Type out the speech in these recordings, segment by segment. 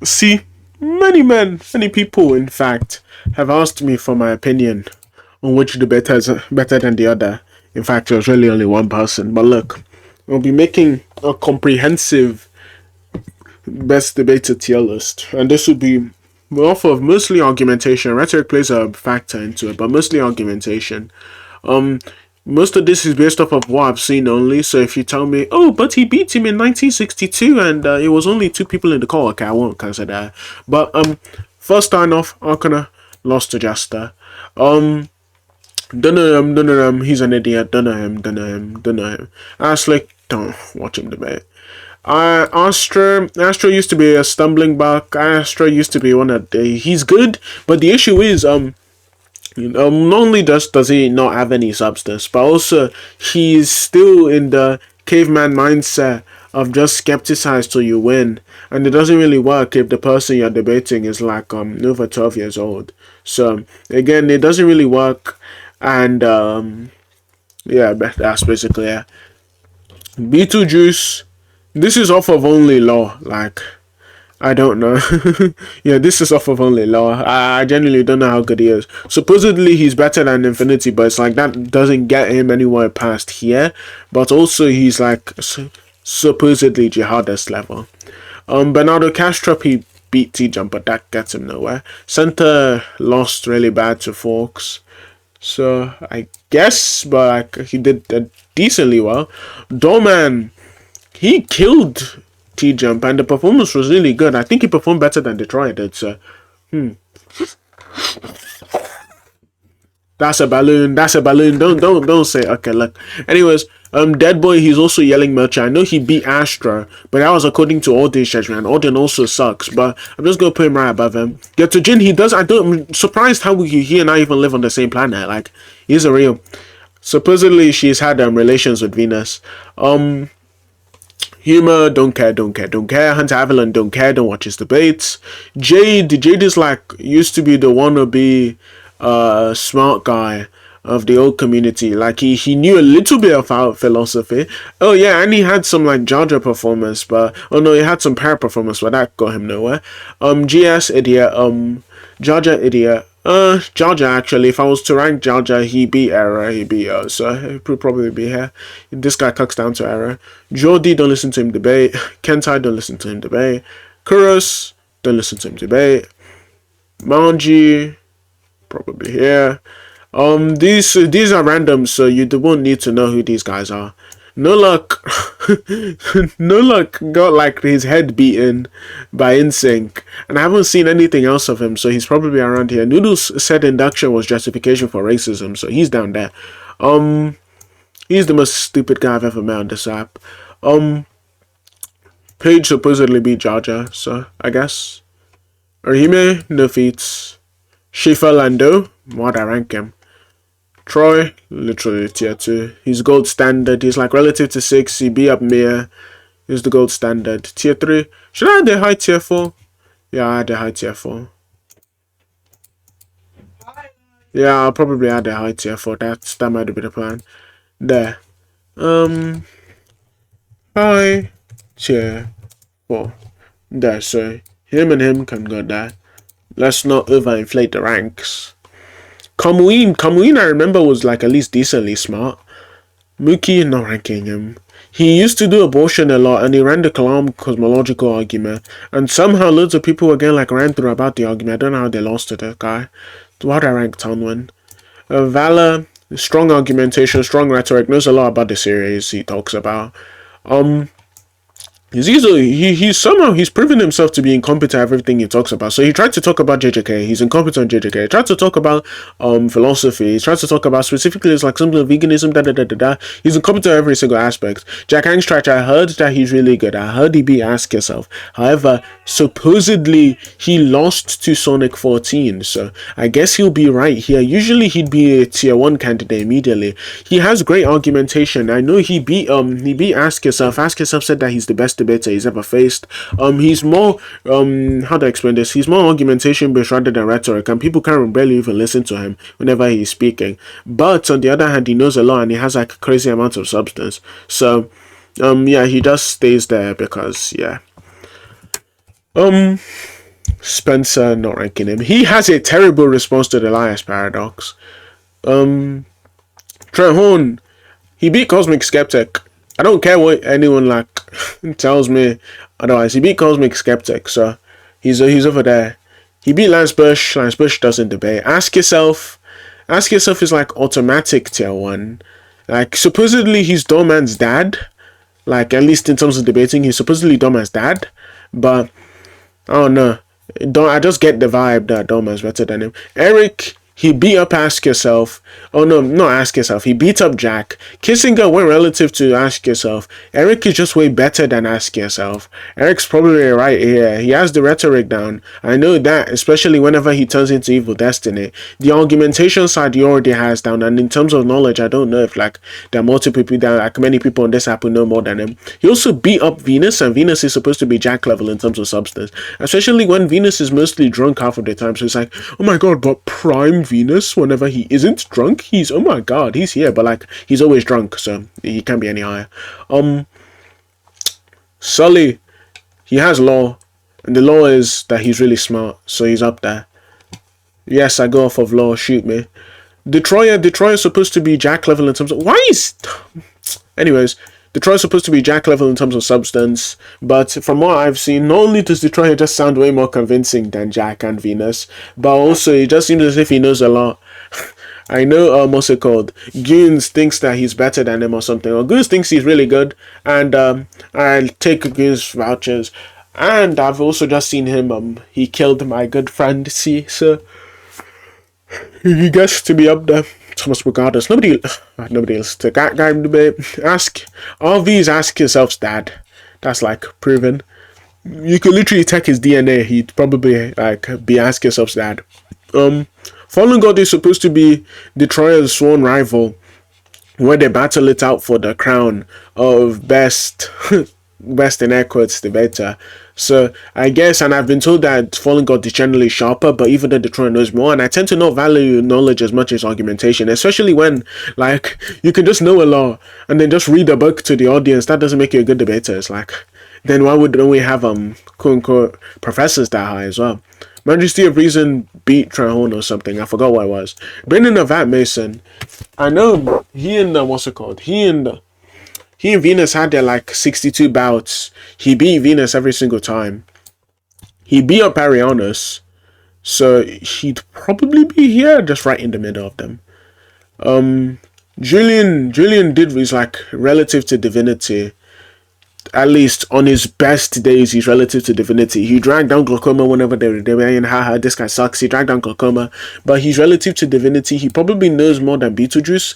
See, many people, in fact, have asked me for my opinion on which debater is better than the other. In fact, it was really only one person. But look, we'll be making a comprehensive best debater tier list, and this would be off of mostly argumentation. Rhetoric plays a factor into it, but mostly argumentation. Um, Most of this is based off of what I've seen only. So if you tell me, oh, but he beat him in 1962, and it was only two people in the call, okay, I won't consider that. But first starting off, Arkana lost to Jester. Don't know him, don't know him. He's an idiot. Don't know him, don't know him, don't know him. Aslick, don't watch him debate. Astro used to be a stumbling block. Astro used to be one of the. He's good, but the issue is not only does he not have any substance, but also he's still in the caveman mindset of just skepticize till you win, and it doesn't really work if the person you're debating is like over 12 years old. So again, it doesn't really work, and yeah, that's basically it. Beetlejuice. This is off of only law, like, I don't know. Yeah, this is off of only law. I genuinely don't know how good he is. Supposedly he's better than Infinity, but it's like that doesn't get him anywhere past here. But also he's like supposedly jihadist level. Bernardo Castro, he beat T-Jump, but that gets him nowhere. Center lost really bad to Forks. So I guess, but like, he did decently well. Doorman, he killed T-Jump, and the performance was really good. I think he performed better than Detroit did, so... That's a balloon, that's a balloon. Don't say, okay, look. Anyways, Dead Boy, he's also yelling Merchant. I know he beat Astra, but that was according to Odin's judgment. Odin also sucks, but I'm just gonna put him right above him. Get to Jin, I'm surprised how he and I even live on the same planet. Like, he's a real... Supposedly, she's had relations with Venus. Humor, don't care. Hunter Avalon, don't care, don't watch his debates. Jade is like, used to be the wannabe smart guy of the old community. Like, he knew a little bit about philosophy. Oh yeah, and he had some like Jar Jar performance, but oh no, he had some para performance, but that got him nowhere. GS idiot, Jar Jar idiot. Jar Jar, actually, if I was to rank Jar Jar, he beat Error, he beat so he would probably be here. This guy cucks down to Error. Jordi, don't listen to him debate. Kentai, don't listen to him debate. Kuros, don't listen to him debate. Manji, probably here. These are random, so you won't need to know who these guys are. No luck. No luck got like his head beaten by InSync, and I haven't seen anything else of him, so he's probably around here. Noodles said induction was justification for racism, so he's down there. He's the most stupid guy I've ever met on this app. Paige supposedly beat Jar Jar, so I guess. Orihime, no feats. Shifa Lando, what I rank him. Troy, literally tier 2. He's gold standard. He's like relative to 6. He beat up Mia. He's the gold standard. Tier 3. Should I add a high tier 4? Yeah, I add a high tier 4. Yeah, I'll probably add a high tier 4. That might be the plan. There. High tier 4. There, so him and him can go there. Let's not overinflate the ranks. Kamui, I remember, was like at least decently smart. Mookie, not ranking him. He used to do abortion a lot, and he ran the Kalam cosmological argument. And somehow loads of people again like ran through about the argument. I don't know how they lost to the guy. Why'd I rank Tonwin? Valor, strong argumentation, strong rhetoric, knows a lot about the series he talks about. He's proven himself to be incompetent at everything he talks about. So he tried to talk about JJK, he's incompetent on JJK. He tried to talk about philosophy, he tried to talk about specifically it's like something veganism, He's incompetent on every single aspect. Jack Angstratch, I heard that he's really good. I heard he beat Ask Yourself. However, supposedly he lost to Sonic 14, so I guess he'll be right here. Usually he'd be a tier 1 candidate immediately. He has great argumentation. I know he beat Ask Yourself. Ask Yourself said that he's the best debater he's ever faced. He's more how do I explain this? He's more argumentation based rather than rhetoric, and people can't barely even listen to him whenever he's speaking. But on the other hand, he knows a lot and he has like a crazy amount of substance. So Yeah, he just stays there because yeah. Um, Spencer, not ranking him. He has a terrible response to the Elias paradox. Um, Trent Horn, he beat Cosmic Skeptic. I don't care what anyone like tells me otherwise. He beat Cosmic Skeptic, so he's over there. He beat Lance Bush. Lance Bush doesn't debate. Ask yourself is like automatic tier one. Like supposedly he's Doman's dad. Like at least in terms of debating, he's supposedly Doman's dad. But I don't know. Don't I just get the vibe that Doma's better than him. Eric, he beat up Ask Yourself. Oh no, not Ask Yourself. He beat up Jack. Kissinger went relative to Ask Yourself. Eric is just way better than Ask Yourself. Eric's probably right here. He has the rhetoric down. I know that, especially whenever he turns into Evil Destiny. The argumentation side he already has down, and in terms of knowledge, I don't know if like there are multiple people that like many people on this app who know more than him. He also beat up Venus, and Venus is supposed to be Jack level in terms of substance. Especially when Venus is mostly drunk half of the time. So it's like, oh my god, but Prime Venus, whenever he isn't drunk, he's oh my god, he's here, but like he's always drunk, so he can't be any higher. Sully, he has law, and the law is that he's really smart, so he's up there. Yes, I go off of law, shoot me. Detroit is supposed to be Jack level in terms of why is anyways, Detroit's supposed to be Jack level in terms of substance, but from what I've seen, not only does Detroit just sound way more convincing than Jack and Venus, but also it just seems as if he knows a lot. I know, what's it called? Goons thinks that he's better than him or something, or Goons thinks he's really good, and I'll take Goons vouchers. And I've also just seen him, he killed my good friend, see, so he gets to be up there. Thomas regardless. Nobody else to that guy debate. Ask yourself's dad. That's like proven. You could literally check his DNA. He'd probably like be Ask Yourself's dad. Fallen God is supposed to be Detroit's sworn rival, where they battle it out for the crown of best in air quotes debater. So I guess, and I've been told that Fallen God is generally sharper, but even though Detroit knows more, and I tend to not value knowledge as much as argumentation, especially when like you can just know a lot and then just read a book to the audience. That doesn't make you a good debater. It's like, then why wouldn't we have quote unquote professors that high as well? Majesty of Reason beat Trahorn or something. I forgot what it was. Brendan of Vat Mason. I know he and what's it called? He and Venus had their like 62 bouts. He beat Venus every single time. He beat up Arianos. So he'd probably be here, just right in the middle of them. Julian did was like relative to Divinity. At least on his best days, he's relative to Divinity. He dragged down Glaucoma whenever they were in, haha, this guy sucks. He dragged down Glaucoma, but he's relative to Divinity. He probably knows more than Beetlejuice.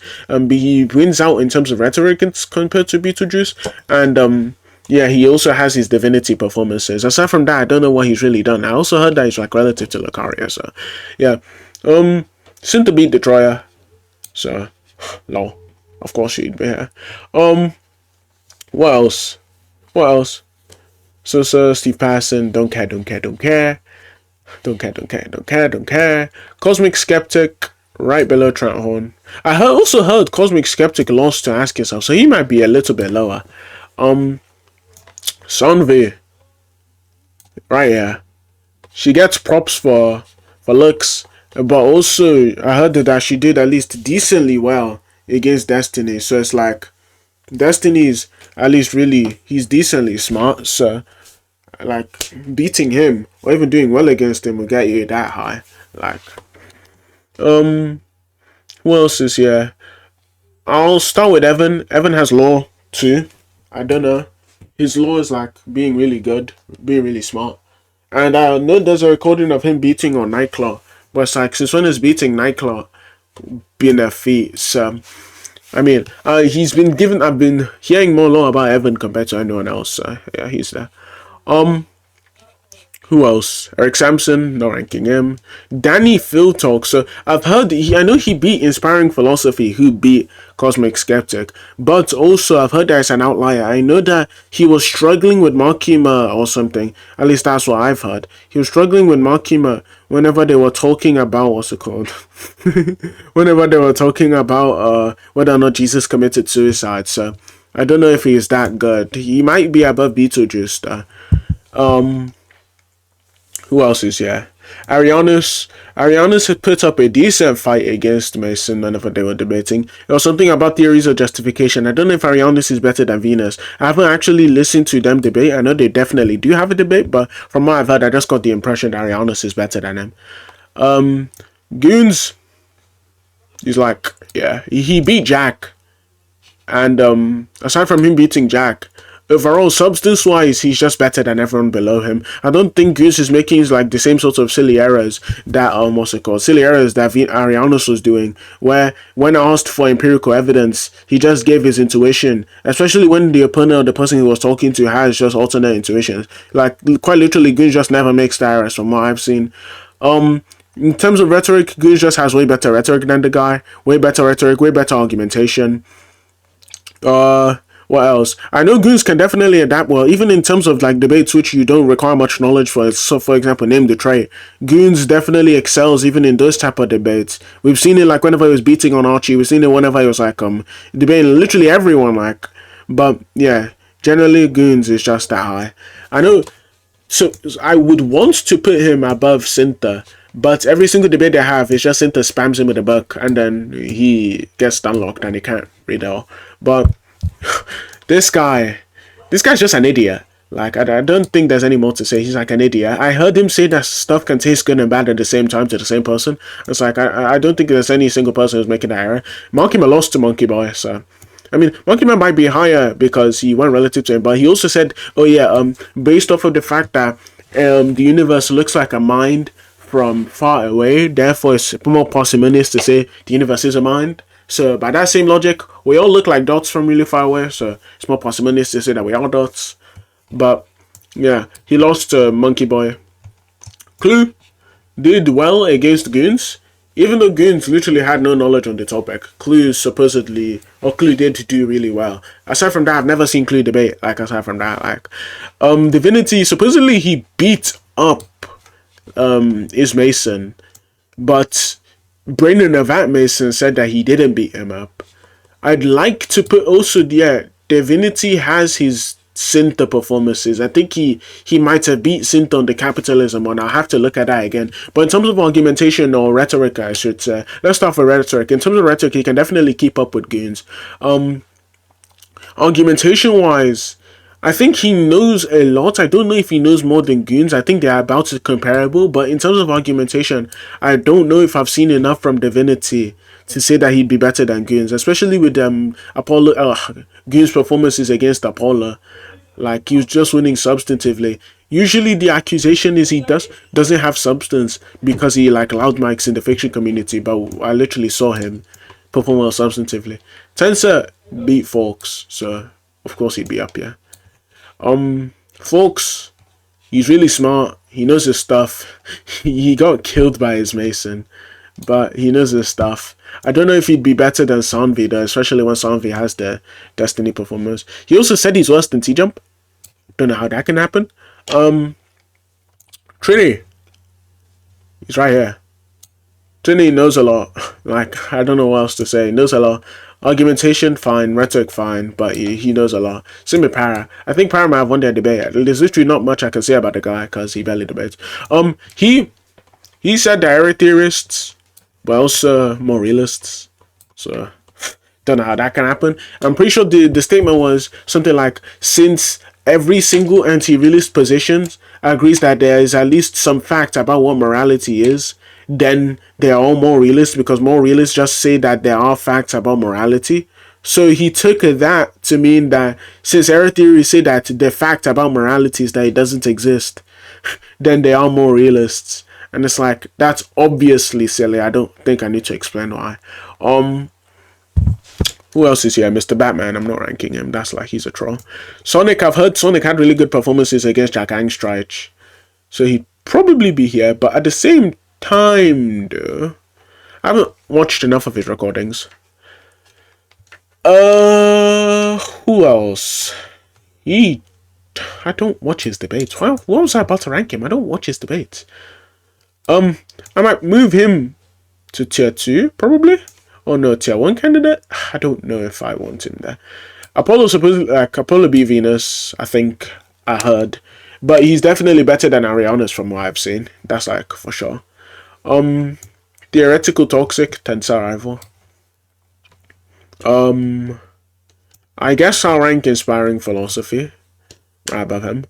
He wins out in terms of rhetoric compared to Beetlejuice. And yeah, he also has his Divinity performances. Aside from that, I don't know what he's really done. I also heard that he's like relative to Lucaria. So yeah, soon to beat Detroyer. So lol, of course he'd be here. What else? What else? So Steve Patterson, don't care. Cosmic Skeptic, right below Trent Horn. I also heard Cosmic Skeptic lost to Ask Yourself, so he might be a little bit lower. Sunvi, right here. She gets props for looks, but also I heard that she did at least decently well against Destiny. So it's like Destiny's at least really, he's decently smart, so like beating him or even doing well against him will get you that high. Like who else is here? I'll start with Evan. Evan has law too. I don't know. His law is like being really good, being really smart. And I know there's a recording of him beating on Nightclaw, but it's like since when is beating Nightclaw being a feat? So I mean, he's been given. I've been hearing more law about Evan compared to anyone else. So yeah, he's there. Who else? Eric Sampson, not ranking him. Danny Phil Talk. So I've heard. I know he beat Inspiring Philosophy, who beat Cosmic Skeptic. But also I've heard there's an outlier. I know that he was struggling with Markima or something. At least that's what I've heard. He was struggling with Markima whenever they were talking about what's it called? Whenever they were talking about whether or not Jesus committed suicide. So I don't know if he is that good. He might be above Beetlejuice though. Um, who else is here? Arianis had put up a decent fight against Mason whenever they were debating. There was something about theories of justification. I don't know if Arianis is better than Venus. I haven't actually listened to them debate. I know they definitely do have a debate, but from what I've heard, I just got the impression that Arianis is better than him. Goons, he's like, yeah, he beat Jack. And aside from him beating Jack, overall substance wise, he's just better than everyone below him. I don't think Goose is making like the same sort of silly errors that what's it called? Silly errors that Arianos was doing, where when asked for empirical evidence, he just gave his intuition, especially when the opponent or the person he was talking to has just alternate intuitions. Like quite literally, Goose just never makes the errors from what I've seen. In terms of rhetoric, Goose just has way better rhetoric than the guy. Way better rhetoric, way better argumentation. What else? I know Goons can definitely adapt well, even in terms of like debates which you don't require much knowledge for. So, for example, name the trait. Goons definitely excels even in those type of debates. We've seen it like whenever he was beating on Archie. We've seen it whenever he was like debating literally everyone like. But yeah, generally Goons is just that high. I know. So I would want to put him above Cinta. But every single debate they have is just Cinta spams him with a book and then he gets unlocked and he can't read it all. But this guy's just an idiot. Like, I don't think there's any more to say. He's like an idiot. I heard him say that stuff can taste good and bad at the same time to the same person. It's like, I don't think there's any single person who's making that error. Monkey Man lost to Monkey Boy, so... I mean, Monkey Man might be higher because he went relative to him, but he also said, oh yeah, based off of the fact that the universe looks like a mind from far away, therefore it's more parsimonious to say the universe is a mind. So by that same logic, we all look like dots from really far away, so it's more parsimonious to say that we are dots. But yeah, he lost to Monkey Boy. Clue did well against Goons, even though Goons literally had no knowledge on the topic. Clue did do really well. Aside from that, I've never seen Clue debate. Like aside from that, Divinity, supposedly he beat up is Mason, but Brandon Avat Mason said that he didn't beat him up. I'd like to put also, yeah, Divinity has his Cinta performances. I think he might have beat Cinta on the capitalism one. I'll have to look at that again. But in terms of argumentation or rhetoric, I should say, let's start with rhetoric. In terms of rhetoric, he can definitely keep up with Goons. Argumentation wise, I think he knows a lot. I don't know if he knows more than Goons. I think they're about comparable. But in terms of argumentation, I don't know if I've seen enough from Divinity to say that he'd be better than Goons, especially with Apollo Goons' performances against Apollo. Like, he was just winning substantively. Usually the accusation is he doesn't have substance because he like loud mics in the fiction community, but I literally saw him perform well substantively. Tensor beat Folks, so of course he'd be up here. Folks, he's really smart. He knows his stuff. He got killed by his Mason, but he knows his stuff. I don't know if he'd be better than Sanvi though, especially when Sanvi has the Destiny performance. He also said he's worse than T-Jump. Don't know how that can happen. Trini, he's right here. Trini knows a lot. Like, I don't know what else to say. He knows a lot. Argumentation, fine. Rhetoric, fine. But he knows a lot. Same with Para. I think Para might have won their debate. There's literally not much I can say about the guy because he barely debates. He said that error theorists were also more realists. So, don't know how that can happen. I'm pretty sure the statement was something like, since every single anti-realist position agrees that there is at least some fact about what morality is, then they are all more realists because more realists just say that there are facts about morality. So he took that to mean that since error theory say that the fact about morality is that it doesn't exist, then they are more realists. And it's like, that's obviously silly. I don't think I need to explain why. Who else is here? Mr. Batman. I'm not ranking him. That's like, he's a troll. Sonic, I've heard Sonic had really good performances against Jack Angstreich. So he'd probably be here. But at the same time, though, I haven't watched enough of his recordings. Who else? I don't watch his debates. What was I about to rank him? I don't watch his debates. I might move him to tier 2, probably. Or no, tier 1 candidate. I don't know if I want him there. Apollo supposedly like Apollo B Venus, I think I heard. But he's definitely better than Arianas from what I've seen. That's like for sure. Um Theoretical Toxic, Tensor Rival. Um I guess I'll rank Inspiring Philosophy right above him.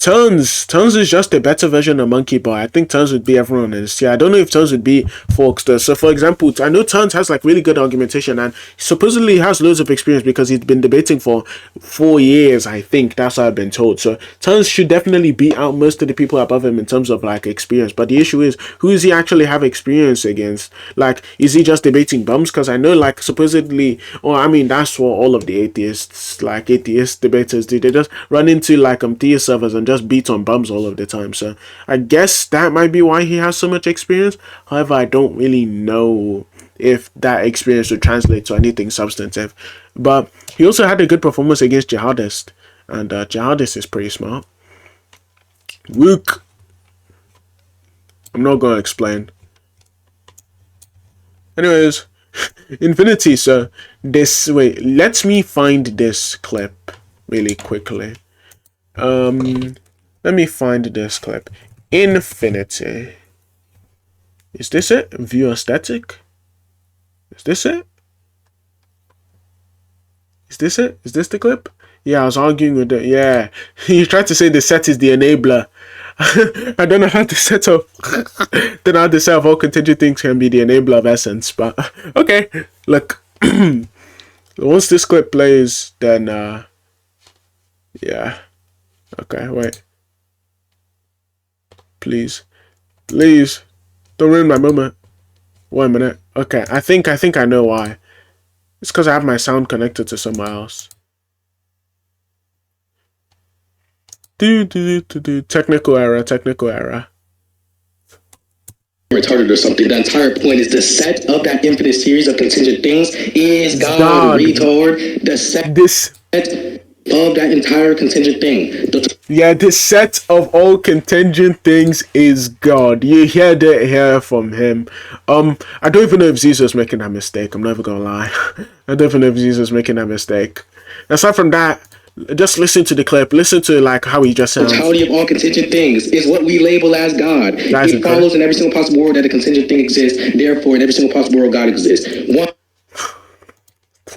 Turns is just a better version of Monkey Boy. I think Turns would be everyone in this tier. I don't know if Turns would be Forks though. So for example, I know Turns has like really good argumentation and supposedly has loads of experience because he's been debating for 4 years, I think. That's what I've been told. So Turns should definitely beat out most of the people above him in terms of like experience. But the issue is, who does he actually have experience against? Like, is he just debating bums? Because I know like supposedly, or I mean that's what all of the atheists, like atheist debaters do. They just run into like theist servers and just beat on bums all of the time. So I guess that might be why he has so much experience. However, I don't really know if that experience would translate to anything substantive. But he also had a good performance against Jihadist, and Jihadist is pretty smart. Luke, I'm not gonna explain. Anyways, Infinity. So this wait, let me find this clip really quickly. Let me find this clip. Infinity. Is this it? View aesthetic? Is this it? Is this it? Is this the clip? Yeah, I was arguing with it. Yeah. You tried to say the set is the enabler. I don't know how to set up. Don't know how to set up all contingent things can be the enabler of essence, but okay. Look. Once this clip plays, then yeah. Okay, wait. Please. Please. Don't ruin my moment. 1 minute. Okay, I think I know why. It's because I have my sound connected to somewhere else. Technical error, technical error. Retarded or something. The entire point is the set of that infinite series of contingent things is God. Retard. The set of that entire contingent thing. Yeah, the set of all contingent things is God. You heard it here from him. I don't even know if Zeus was making that mistake. I'm never gonna lie. I don't even know if Zeus was making that mistake. Aside from that, just listen to the clip. Listen to like how he just sounds. The totality of all contingent things is what we label as God. It follows in every single possible world that a contingent thing exists. Therefore, in every single possible world, God exists.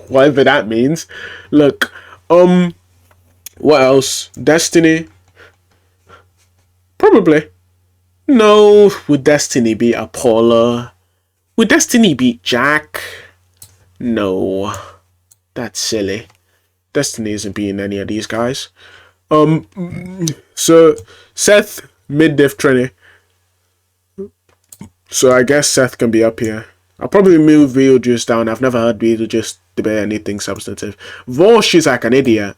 Whatever that means. Look, what else? Destiny? Probably. No. Would Destiny beat Apollo? Would Destiny beat Jack? No. That's silly. Destiny isn't beating any of these guys. So Seth mid-diff Trini. So I guess Seth can be up here. I'll probably move Beetlejuice down. I've never heard Beetlejuice debate anything substantive. Vosh is like an idiot.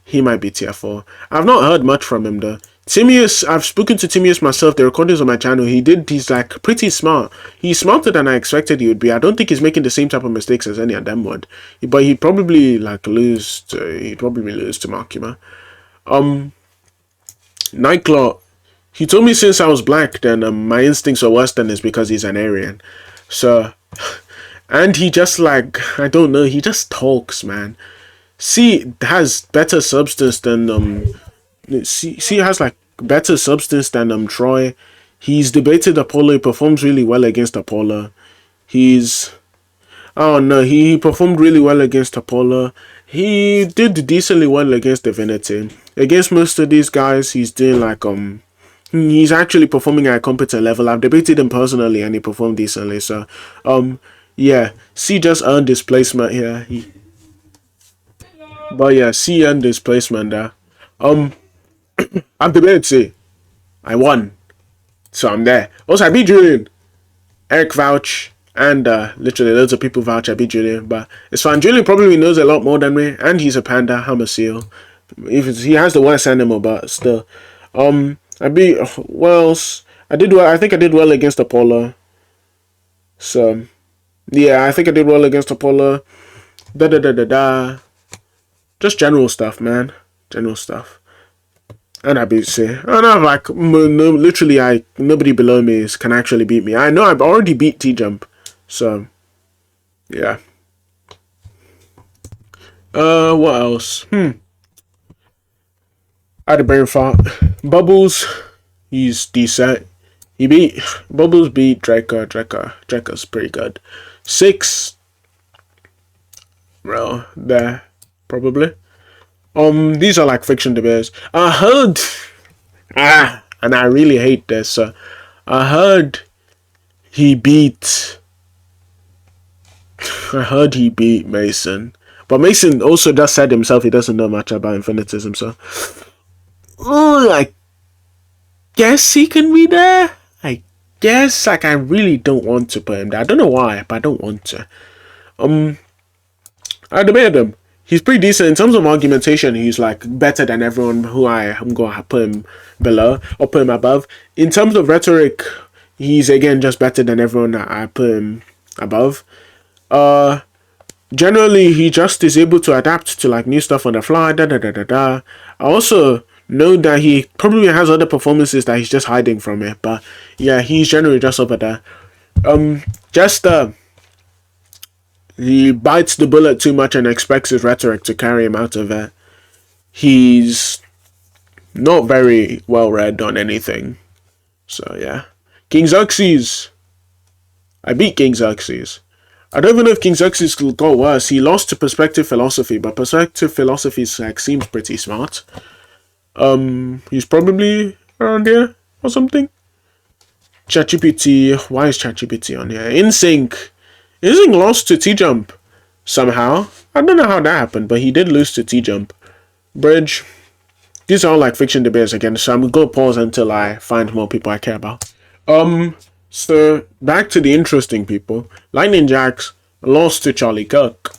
He might be tier 4. I've not heard much from him though. Timius, I've spoken to Timius myself. The recordings on my channel. He's like pretty smart. He's smarter than I expected he would be. I don't think he's making the same type of mistakes as any of them would. But he'd probably like lose to Makima. Nightclaw. He told me since I was black, then my instincts are worse than his because he's an Aryan. So, and he just like, I don't know, he just talks, man. C has better substance than C has like better substance than Troy. He's debated Apollo. He performs really well against Apollo. He performed really well against Apollo. He did decently well against Divinity. Against most of these guys, he's doing like he's actually performing at a competent level. I've debated him personally and he performed decently. So yeah, C just earned his placement here. But yeah, C earned his placement there. I've debated C. I won. So I'm there. Also, I beat Julian. Eric vouch. And literally loads of people vouch I beat Julian. But it's fine. Julian probably knows a lot more than me. And he's a panda. I'm a seal. He has the worst animal, but still. I beat... Well, I did well. I think I did well against Apollo. So, yeah, I think I did well against Apollo. Just general stuff, man. General stuff. And I beat C. And I'm like, literally, nobody below me can actually beat me. I know I've already beat T-Jump. So, yeah. What else? I had a brain fart. Bubbles, he's decent. He beat Bubbles beat Draker. Draker's pretty good. 6, well, there probably. These are like fiction debates. I heard and I really hate this. I heard he beat. I heard he beat Mason, but Mason also just said himself he doesn't know much about infinitism. So, I guess he can be there. I guess like I really don't want to put him there. I don't know why, but I don't want to. I debated him. He's pretty decent in terms of argumentation. He's like better than everyone who I am going to put him below or put him above. In terms of rhetoric, he's again just better than everyone that I put him above. Generally, he just is able to adapt to like new stuff on the fly. I also know that he probably has other performances that he's just hiding from it. But yeah, he's generally just over there. Just he bites the bullet too much and expects his rhetoric to carry him out of it. He's not very well read on anything. So yeah. King Xerxes. I beat King Xerxes. I don't even know if King Xerxes got worse. He lost to perspective philosophy, but perspective philosophy like, seems pretty smart. He's probably around here or something. ChatGPT. Why is ChatGPT on here? InSync. InSync lost to T-Jump somehow. I don't know how that happened, but he did lose to T-Jump. Bridge. These are all like fiction debates again, so I'm gonna pause until I find more people I care about. So back to the interesting people. Lightning Jacks lost to Charlie Kirk.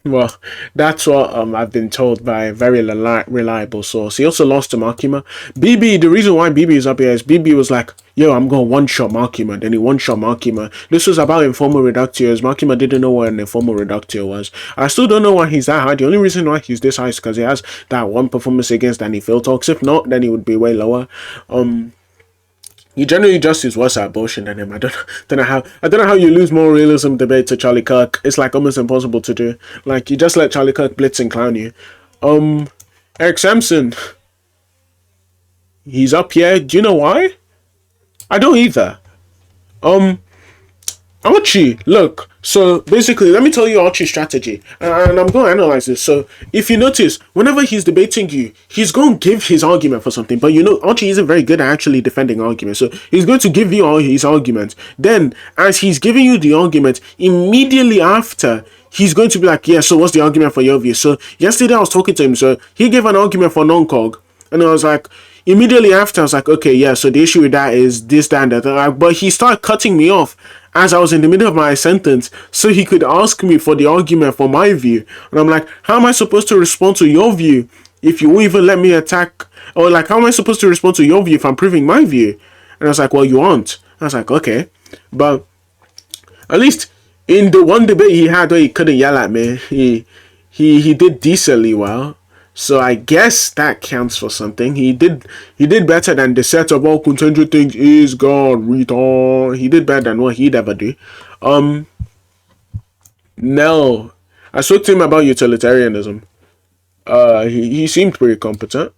Well, that's what I've been told by a very reliable source. He also lost to Markima. BB, the reason why BB is up here is BB was like, yo, I'm going to one-shot Markima. Then he one-shot Markima. This was about informal reductios. Markima didn't know what an informal reductio was. I still don't know why he's that high. The only reason why he's this high is because he has that one performance against Danny Philtalks. If not, then he would be way lower. He generally just is worse at bullshit than him. I don't know how you lose more realism debate to Charlie Kirk. It's like almost impossible to do. Like you just let Charlie Kirk blitz and clown you. Eric Sampson. He's up here. Do you know why? I don't either. Archie, look. So basically, let me tell you Archie's strategy, and I'm going to analyze this. So if you notice, whenever he's debating you, he's going to give his argument for something. But you know, Archie isn't very good at actually defending arguments. So he's going to give you all his argument. Then, as he's giving you the argument, immediately after, he's going to be like, yeah, so what's the argument for your view? So yesterday I was talking to him. So he gave an argument for non-cog. And I was like, immediately after, I was like, okay, yeah, so the issue with that is this, that, and that. But he started cutting me off as I was in the middle of my sentence so he could ask me for the argument for my view. And I'm like, how am I supposed to respond to your view if you won't even let me attack? Or like, how am I supposed to respond to your view if I'm proving my view? And I was like, well, you aren't. I was like, okay. But at least in the one debate he had where he couldn't yell at me, he did decently well. So I guess that counts for something. He did better than the set of all contingent things is God, retard. He did better than what he'd ever do. Nell. I spoke to him about utilitarianism. He seemed pretty competent.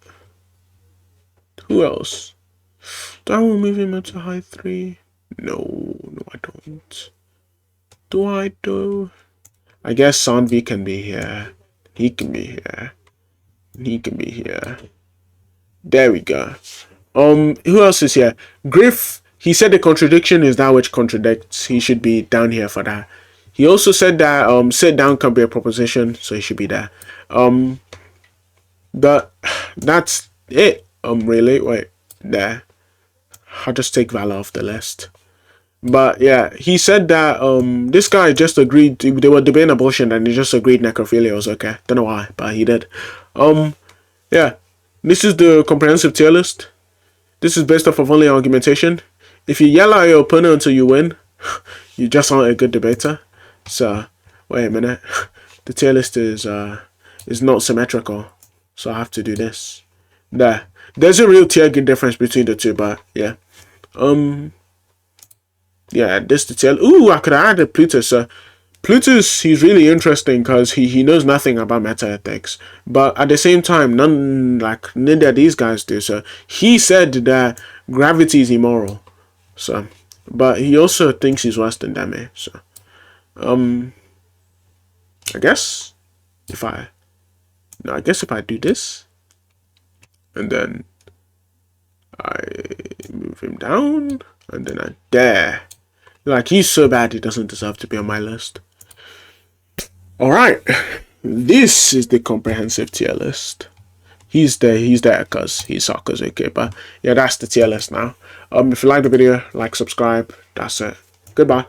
Who else? Do I want to move him up to high 3? No, I don't. Do I though? I guess Sanvi can be here. He can be here. He can be here. There we go. Who else is here? Griff. He said the contradiction is that which contradicts. He should be down here for that. He also said that sit down can be a proposition, so he should be there. But that's it. Really? Wait, there. I'll just take Valor off the list. But yeah, he said that this guy just agreed. They were debating abortion, and he just agreed necrophilia was okay. Don't know why, but he did. Yeah, this is the comprehensive tier list. This is based off of only argumentation. If you yell at your opponent until you win, you just aren't a good debater. So wait a minute, the tier list is not symmetrical, so I have to do this. There's a real tier difference between the two, but yeah. Yeah, this the tier. Ooh, I could have added Plutus. Plutus, he's really interesting because he knows nothing about meta ethics, but at the same time, neither of these guys do. So he said that gravity is immoral. So, but he also thinks he's worse than Demi. So, I guess if I do this, and then I move him down, and then I dare. Like, he's so bad he doesn't deserve to be on my list. Alright, this is the comprehensive tier list. He's there because he suckers, okay, but yeah, that's the tier list now. If you like the video, like, subscribe, that's it. Goodbye.